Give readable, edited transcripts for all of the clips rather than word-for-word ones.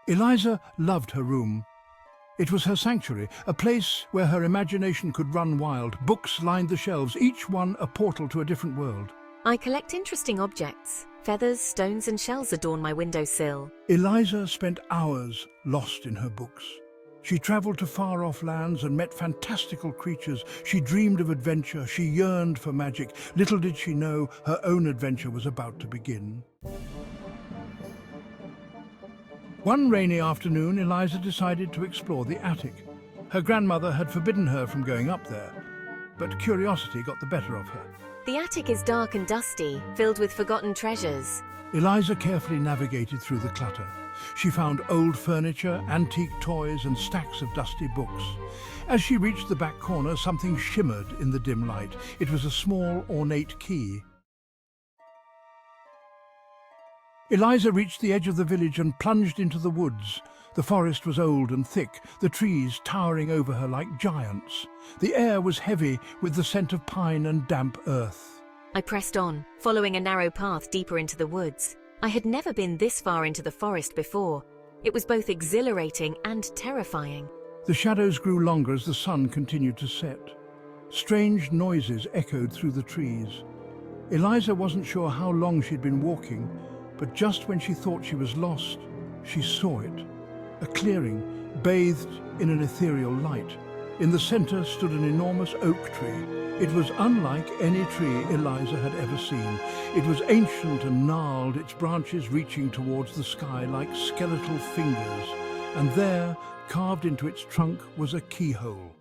Eliza loved her room. It was her sanctuary, a place where her imagination could run wild. Books lined the shelves, each one a portal to a different world. I collect interesting objects. Feathers, stones and shells adorn my windowsill. Eliza spent hours lost in her books. She travelled to far-off lands and met fantastical creatures. She dreamed of adventure. She yearned for magic. Little did she know her own adventure was about to begin. One rainy afternoon, Eliza decided to explore the attic. Her grandmother had forbidden her from going up there, but curiosity got the better of her. The attic is dark and dusty, filled with forgotten treasures. Eliza carefully navigated through the clutter. She found old furniture, antique toys, and stacks of dusty books. As she reached the back corner, something shimmered in the dim light. It was a small, ornate key. Eliza reached the edge of the village and plunged into the woods. The forest was old and thick, the trees towering over her like giants. The air was heavy with the scent of pine and damp earth. I pressed on, following a narrow path deeper into the woods. I had never been this far into the forest before. It was both exhilarating and terrifying. The shadows grew longer as the sun continued to set. Strange noises echoed through the trees. Eliza wasn't sure how long she'd been walking, but just when she thought she was lost, she saw it. A clearing, bathed in an ethereal light. In the center stood an enormous oak tree. It was unlike any tree Eliza had ever seen. It was ancient and gnarled, its branches reaching towards the sky like skeletal fingers. And there, carved into its trunk, was a keyhole.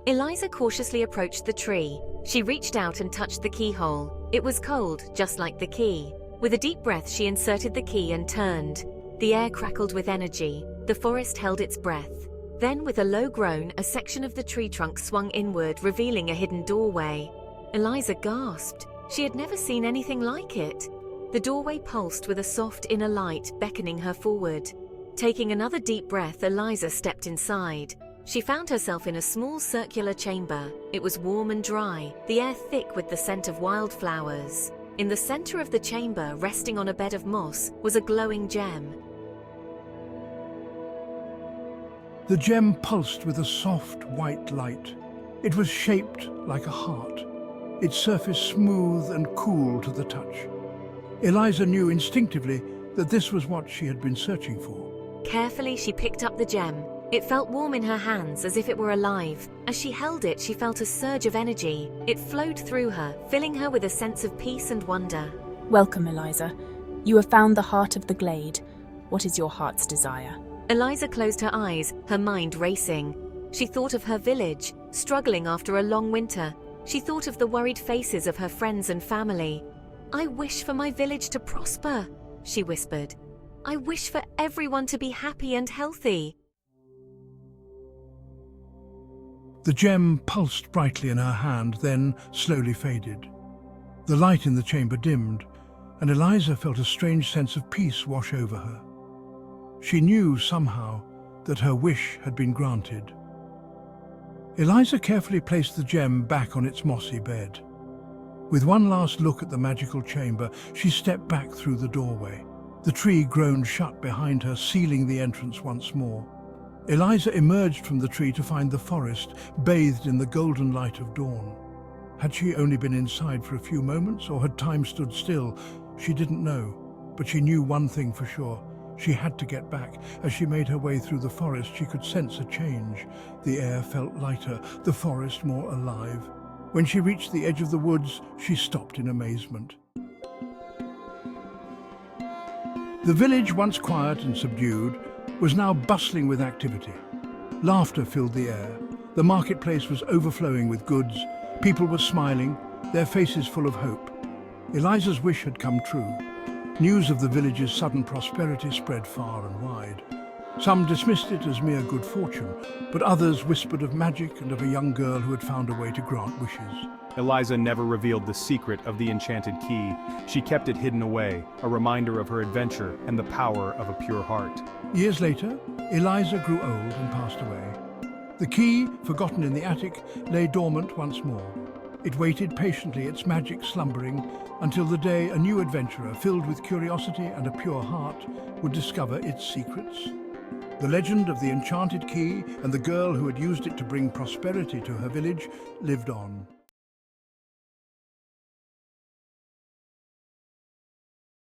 Eliza cautiously approached the tree. She reached out and touched the keyhole. It was cold, just like the key. With a deep breath, she inserted the key and turned. The air crackled with energy. The forest held its breath. Then, with a low groan, a section of the tree trunk swung inward, revealing a hidden doorway. Eliza gasped. She had never seen anything like it. The doorway pulsed with a soft inner light, beckoning her forward. Taking another deep breath, Eliza stepped inside. She found herself in a small circular chamber. It was warm and dry, the air thick with the scent of wildflowers. In the center of the chamber, resting on a bed of moss, was a glowing gem. The gem pulsed with a soft white light. It was shaped like a heart, its surface smooth and cool to the touch. Eliza knew instinctively that this was what she had been searching for. Carefully, she picked up the gem. It felt warm in her hands, as if it were alive. As she held it, she felt a surge of energy. It flowed through her, filling her with a sense of peace and wonder. Welcome, Eliza. You have found the heart of the glade. What is your heart's desire? Eliza closed her eyes, her mind racing. She thought of her village, struggling after a long winter. She thought of the worried faces of her friends and family. "I wish for my village to prosper," she whispered. "I wish for everyone to be happy and healthy." The gem pulsed brightly in her hand, then slowly faded. The light in the chamber dimmed, and Eliza felt a strange sense of peace wash over her. She knew somehow that her wish had been granted. Eliza carefully placed the gem back on its mossy bed. With one last look at the magical chamber, she stepped back through the doorway. The tree groaned shut behind her, sealing the entrance once more. Eliza emerged from the tree to find the forest bathed in the golden light of dawn. Had she only been inside for a few moments, or had time stood still? She didn't know, but she knew one thing for sure. She had to get back. As she made her way through the forest, she could sense a change. The air felt lighter, the forest more alive. When she reached the edge of the woods, she stopped in amazement. The village, once quiet and subdued, was now bustling with activity. Laughter filled the air. The marketplace was overflowing with goods. People were smiling, their faces full of hope. Eliza's wish had come true. News of the village's sudden prosperity spread far and wide. Some dismissed it as mere good fortune, but others whispered of magic and of a young girl who had found a way to grant wishes. Eliza never revealed the secret of the enchanted key. She kept it hidden away, a reminder of her adventure and the power of a pure heart. Years later, Eliza grew old and passed away. The key, forgotten in the attic, lay dormant once more. It waited patiently, its magic slumbering, until the day a new adventurer, filled with curiosity and a pure heart, would discover its secrets. The legend of the enchanted key and the girl who had used it to bring prosperity to her village lived on.